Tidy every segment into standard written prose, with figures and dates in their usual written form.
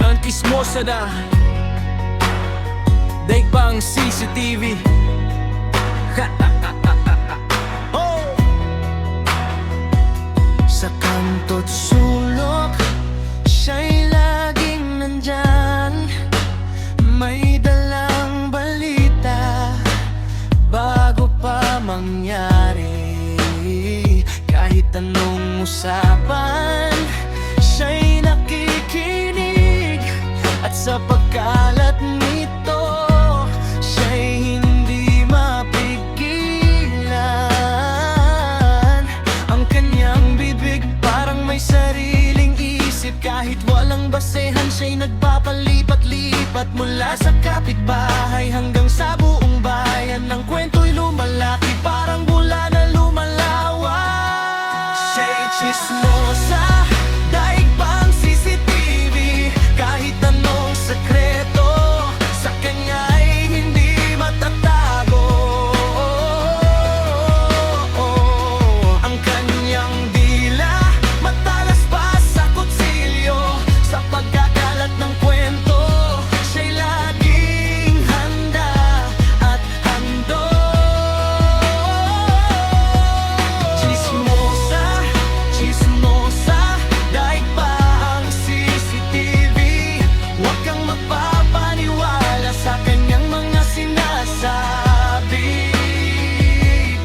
Ang kismosa na daig pang CCTV. Oh! Sa kanto't sulok, siya'y laging nandyan. May dalang balita bago pa mangyari. Kahit anong usapan, siya'y nakikinig. At sa pagkalat nito, siya'y hindi mapigilan. Ang kanyang bibig parang may sariling isip. Kahit walang basehan, siya'y nagpapalipat-lipat. Mula sa kapitbahay hanggang sa buong bayan, ang kwento'y lumalaki parang bula na lumalawak. Siya'y chismosa, daig pang CCTV. Kahit anong sekreto, sa kanya'y hindi matatago. Ang kanyang dila, matalas pa sa kutsilyo. Sa pagkakalat ng kwento, siya'y laging handa at handog. Chismosa, chismosa, daig pa ang CCTV. Huwag kang magpapaniwala sa kanyang mga sinasabi.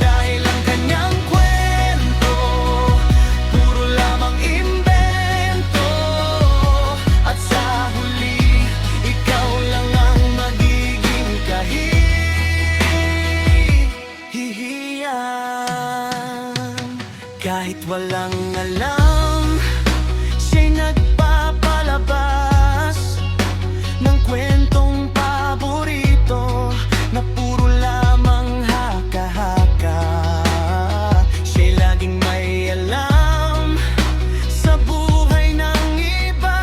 Dahil ang kanyang kwento, puro lamang imbento. At sa huli, ikaw lang ang magiging kahihiyan. Kahit walang alam, siya'y nagpapalabas ng kwentong paborito na puro lamang haka-haka. Siya'y laging may alam sa buhay ng iba,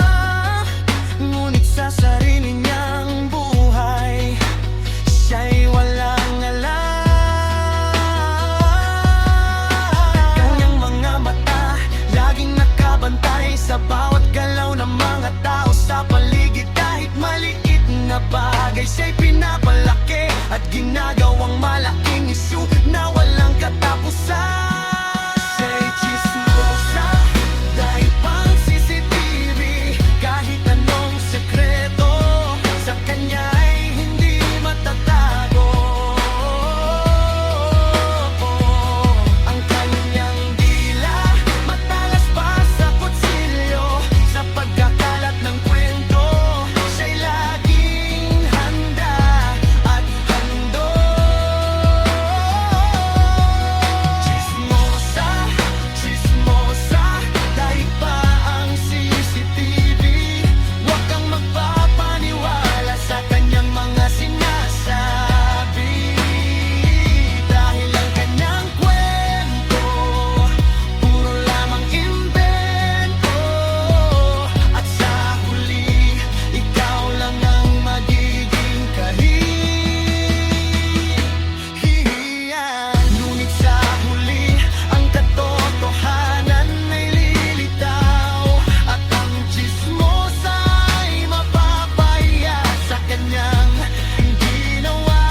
ngunit sa sarili niyang buhay, siya'y walang alam. Kanyang mga mata laging nakabantay sa bawat galaw ng mga tao sa paligid. Kahit maliit na bagay, siya'y pinapalaki at ginagawang malaking isyu na walang katapusan. Siya'y chismosa, dahil pang CCTV. Kahit anong sekreto, sa kanya'y hindi matatago. Ang kanyang dila, matalas pa sa kutsilyo. Sa pagkakalat ng kwento, siya'y laging handa at handog. Chismosa, chismosa, daig pa ang CCTV. Huwag kang magpapaniwala sa kanyang mga sinasabi. Dahil ang kanyang kwento, puro lamang imbento. At sa huli, ikaw lang ang magiging kahihiyan. Ngunit sa huli, ang katotohanan ay lilitaw. At ang chismosa ay mapapahiya sa kanyang ginawa.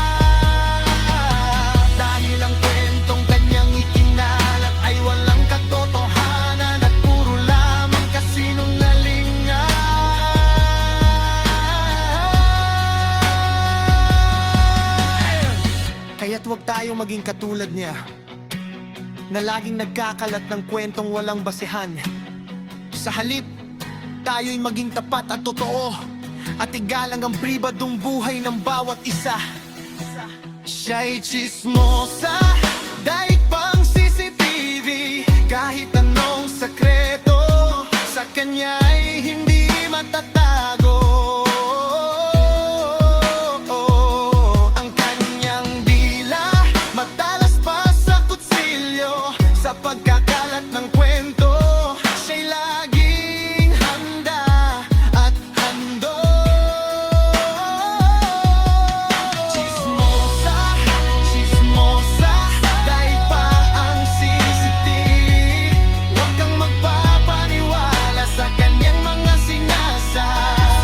Dahil ang kwentong kanyang ikinalat ay walang katotohanan at puro lamang kasinungalingan. Kaya't huwag tayong maging katulad niya, na laging nagkakalat ng kwentong walang basehan. Sa halip, tayo'y maging tapat at totoo, at igalang ang pribadong buhay ng bawat isa. Siya'y chismosa, daig pang CCTV. Kahit anong sekreto, sa kanya'y hindi matatago. Ang kanyang dila, matalas pa sa kutsilyo. Sa pagkakalat ng kwento, siya'y laging handa at handog. Chismosa, chismosa, daig pa ang CCTV. Huwag kang magpapaniwala sa kanyang mga sinasabi.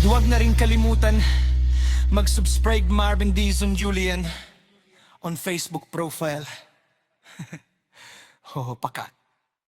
Huwag na rin kalimutan mag-subscribe Marvin Dizon Julian on Facebook profile. Oh, pakat.